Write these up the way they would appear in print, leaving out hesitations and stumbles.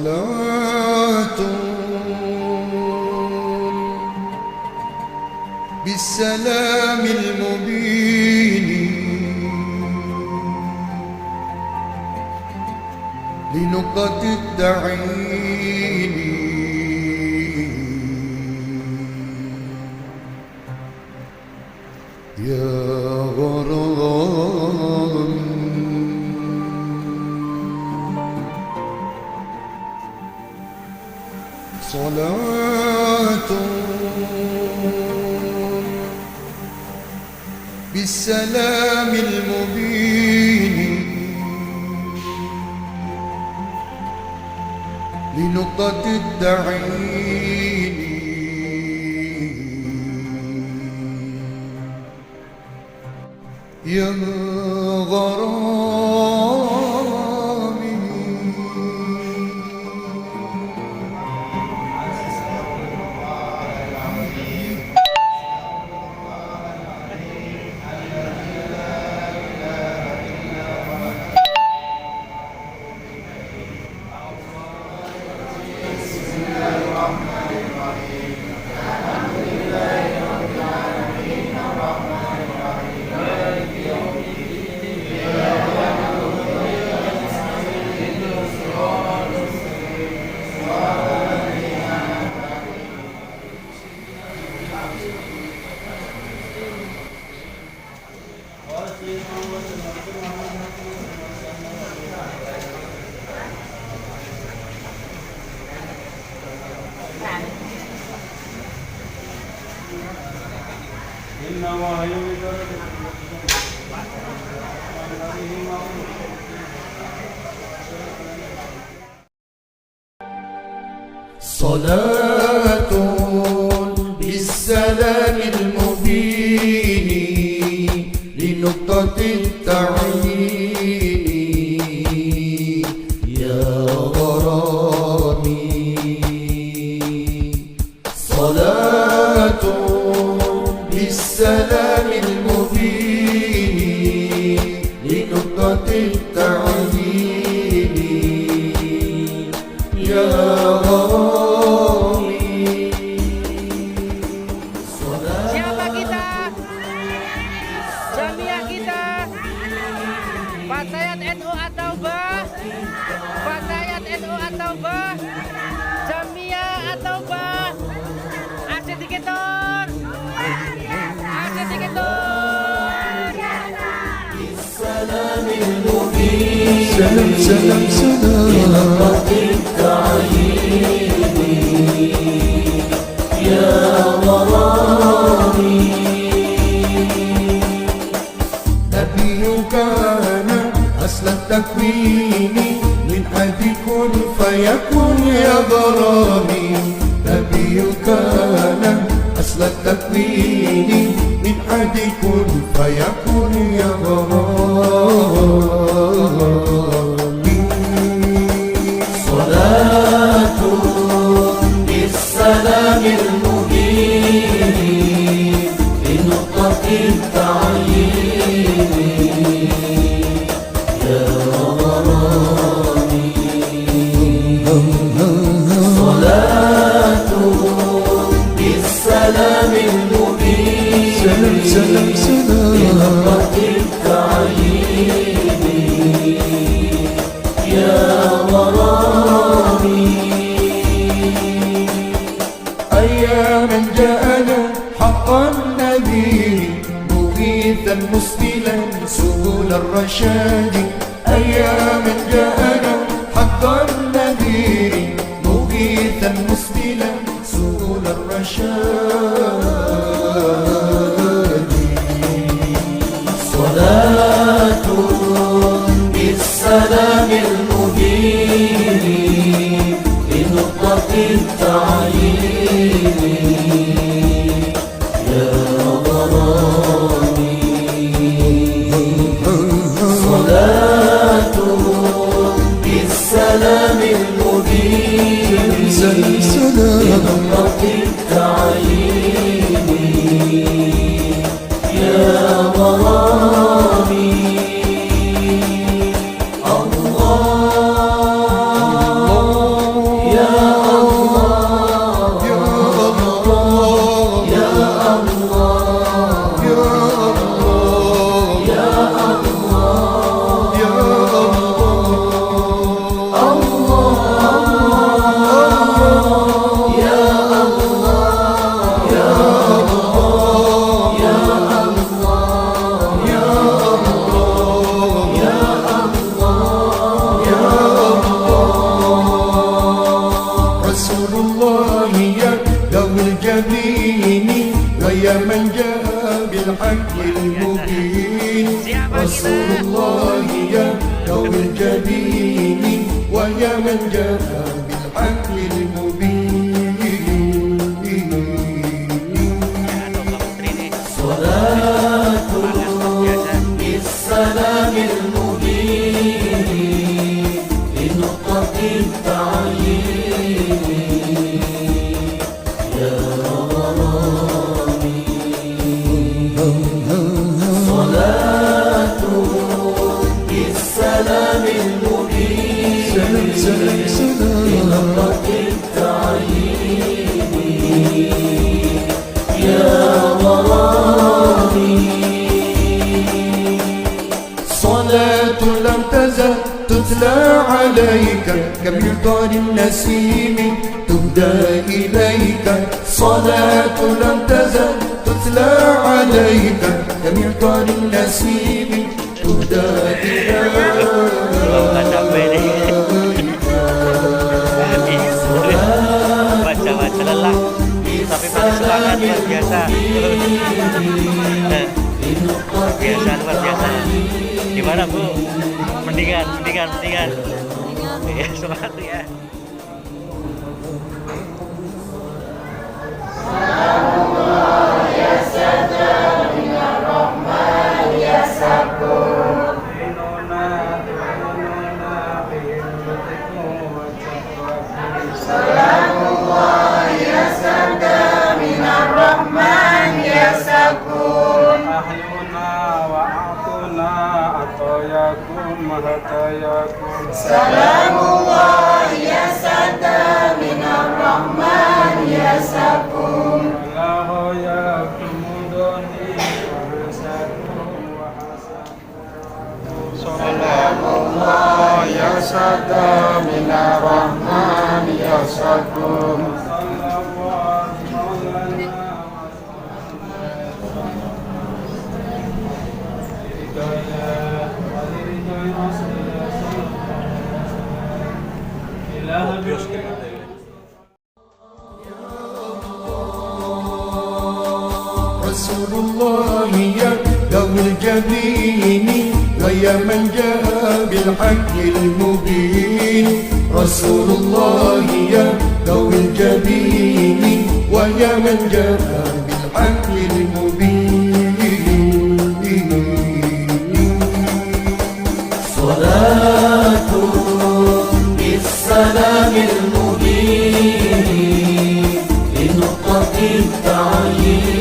صلاة بالسلام المبين لنقطة التعيين يا غرام صلاة بالسلام المبين لنقطة التعيين يا غرامي صلاة بالسلام المبين لنقطة التعيين يا غرامي. صلاة بالسلام المبين لنقطة التعيين يا غرامي. Siapa kita? Jamiah kita? Fatayat NU atau Bah? Fatayat NU atau Bah? Jamiah atau Bah? Aksi dikit dong. Aksi dikit dong. سلام سلام سلام يا غرامي. نبي كان أصل التكوين من حد كن فيكون يا غرامي. نبي كان أصل التكوين من حد كن فيكون يا غرامي. صلاة بالسلام المبين لنقطة التعيين يا غرامي. صلاة بالسلام المبين سلام سلام لنقطة التعيين يا غرامي. أياما جاءنا حقا النبي مغيثا مسبلا سبل الرشاد. أياما جاءنا حقا النبي مغيثا مسبلا سبل الرشاد. صلاة بالسلام المبين لنقطة التعيين يا غرامي. صلاة بالسلام المبين لنقطة التعيين يا غرامي. ويا من جاء بالحق المبين. رسول الله يا يوم الجبين ويا من جاء بالحق المبين. صلاة بالسلام المبين لنقطة التعيين يا غرامي. صلاة بالسلام المبين لنقطة التعيين يا غرامي. صلاة لم تزل تتلى عليك كمطر النسيم تهدى إليك. صلاة لم تزل تتلى عليك كمطر النسيم تهدى إليك. tapi masih semangat luar biasa. Luar biasa, luar biasa. Gimana Bu? Mendingan. Ya, semangat ya. Salamullah ya sada minar rahman ya sakum. Salamullah ya sada minar rahman ya sakum. Rasulullah ya dawil jabini wa ya man jaa bil haqqil mubin. Rasulullah ya dawil jabini wa ya man jaa bil haqqil mubin. Salatu bis salamil mubin li nuqatil ta'yin.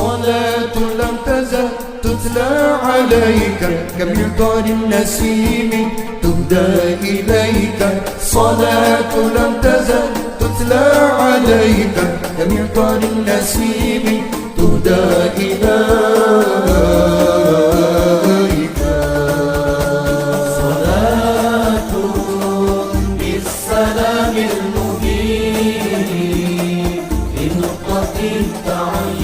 صلاة لم تزل تتلى عليك كمطر النسيم تهدى إليك. صلاة لم تزل تتلى عليك كمطر النسيم تهدى إليك. صلاة بالسلام المبين لنقطة التعين.